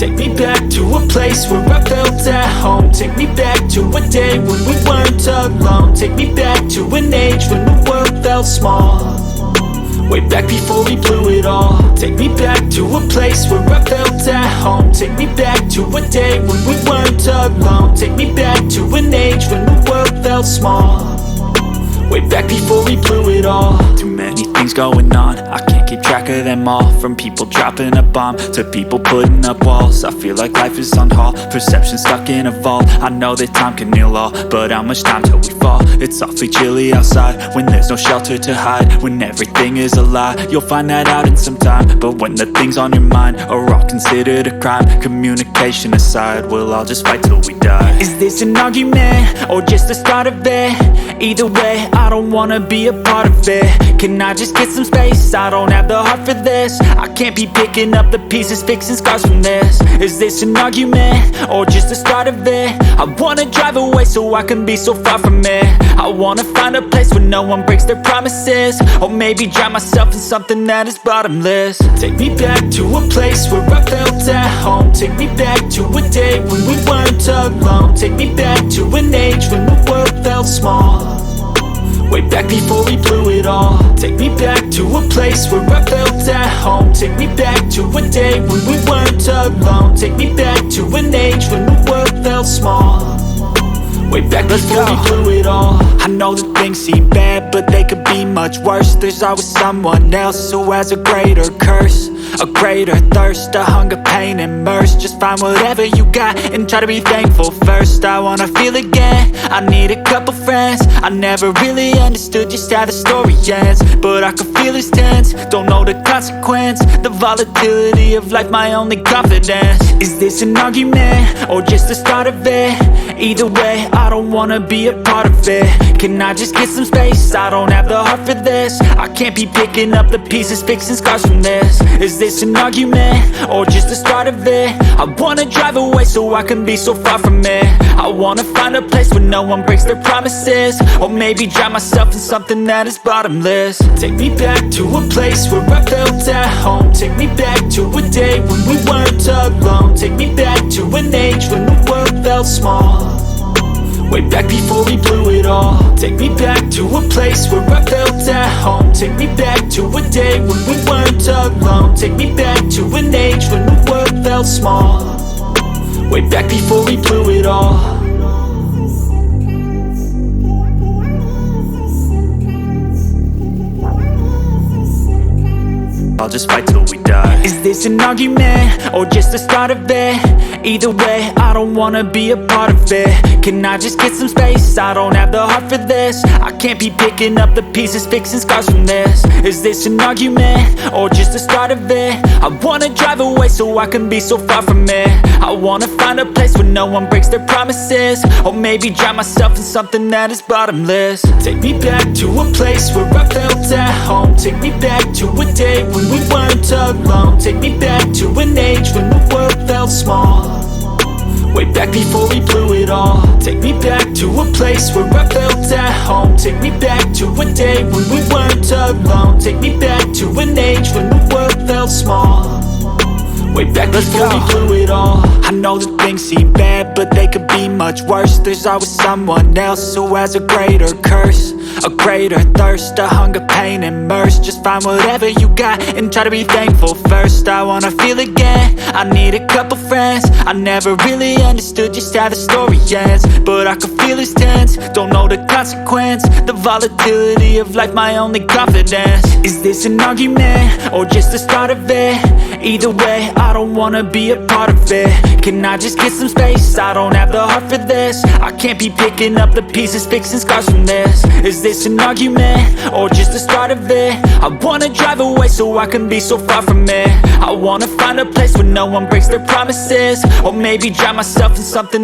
Take me back to a place where I felt at home. Take me back to a day when we weren't alone. Take me back to an age when the world felt small, way back before we blew it all. Take me back to a place where I felt at home. Take me back to a day when we weren't alone. Take me back to an age when the world felt small, way back before we blew it all. Too many things going on, I can't keep track of them all. From people dropping a bomb to people putting up walls. I feel like life is on hold, perception stuck in a vault. I know that time can heal all, but how much time till we fall? It's awfully chilly outside when there's no shelter to hide. When everything is a lie, you'll find that out in some time. But when the things on your mind are all considered a crime, communication aside, we'll all just fight till we die. Is this an argument or just the start of it? Either way, I don't wanna be a part of it. Can I just get some space? I don't have the heart for this. I can't be picking up the pieces, fixing scars from this. Is this an argument or just the start of it? I wanna drive away so I can be so far from it. I wanna find a place where no one breaks their promises, or maybe drown myself in something that is bottomless. Take me back to a place where I felt at home. Take me back to a day when we weren't alone. Take me back to an age when the world felt small, way back before we blew it all. Take me back to a place where I felt at home. Take me back to a day when we weren't alone. Take me back to an age when the world felt small, way back before we blew it all. I know that things seem bad, but they could be much worse. There's always someone else who has a greater curse, a greater thirst, a hunger, pain, and mercy. Just find whatever you got and try to be thankful first. I wanna feel again, I need a couple friends. I never really understood just how the story ends, but I can feel it's tense, don't know the consequence. The volatility of life, my only confidence. Is this an argument or just the start of it? Either way, I don't wanna be a part of it. Can I just get some space? I don't have the heart for this. I can't be picking up the pieces, fixing scars from this. Is this an argument or just the start of it? I wanna drive away so I can be so far from it. I wanna find a place where no one breaks their promises, or maybe drown myself in something that is bottomless. Take me back to a place where I felt at home. Take me back to a day when we weren't alone. Take me back to an age when the world felt small, way back before we blew it all. Take me back to a place where I felt at home. Take me back to a day when we weren't alone. Take me back to an age when the world felt small, way back before we blew it all. I'll just fight till we die. Is this an argument or just the start of it? Either way, I don't wanna be a part of it. Can I just get some space? I don't have the heart for this. I can't be picking up the pieces, fixing scars from this. Is this an argument or just the start of it? I wanna drive away so I can be so far from it. I wanna find a place where no one breaks their promises, or maybe drown myself in something that is bottomless. Take me back to a place where I felt at home. Take me back to a day when we weren't alone. Take me back to an age when the world felt small, way back before we blew it all. Take me back to a place where I felt at home. Take me back to a day when we weren't alone. Take me back to an age when the world felt small, way back before we blew it all. I know that things seem bad, but they could be much worse. There's always someone else who has a greater curse, a greater thirst, a hunger, pain, and mercy. Just find whatever you got and try to be thankful first. I wanna feel again, I need a couple friends. I never really understood just how the story ends, but I can feel it's tense, don't know the consequence. The volatility of life, my only confidence. Is this an argument or just the start of it? Either way, I don't wanna be a part of it. Can I just get some space? I don't have the heart for this. I can't be picking up the pieces, fixing scars from this. Is this an argument or just the start of it? I wanna drive away so I can be so far from it. I wanna find a place where no one breaks their promises, or maybe drown myself in something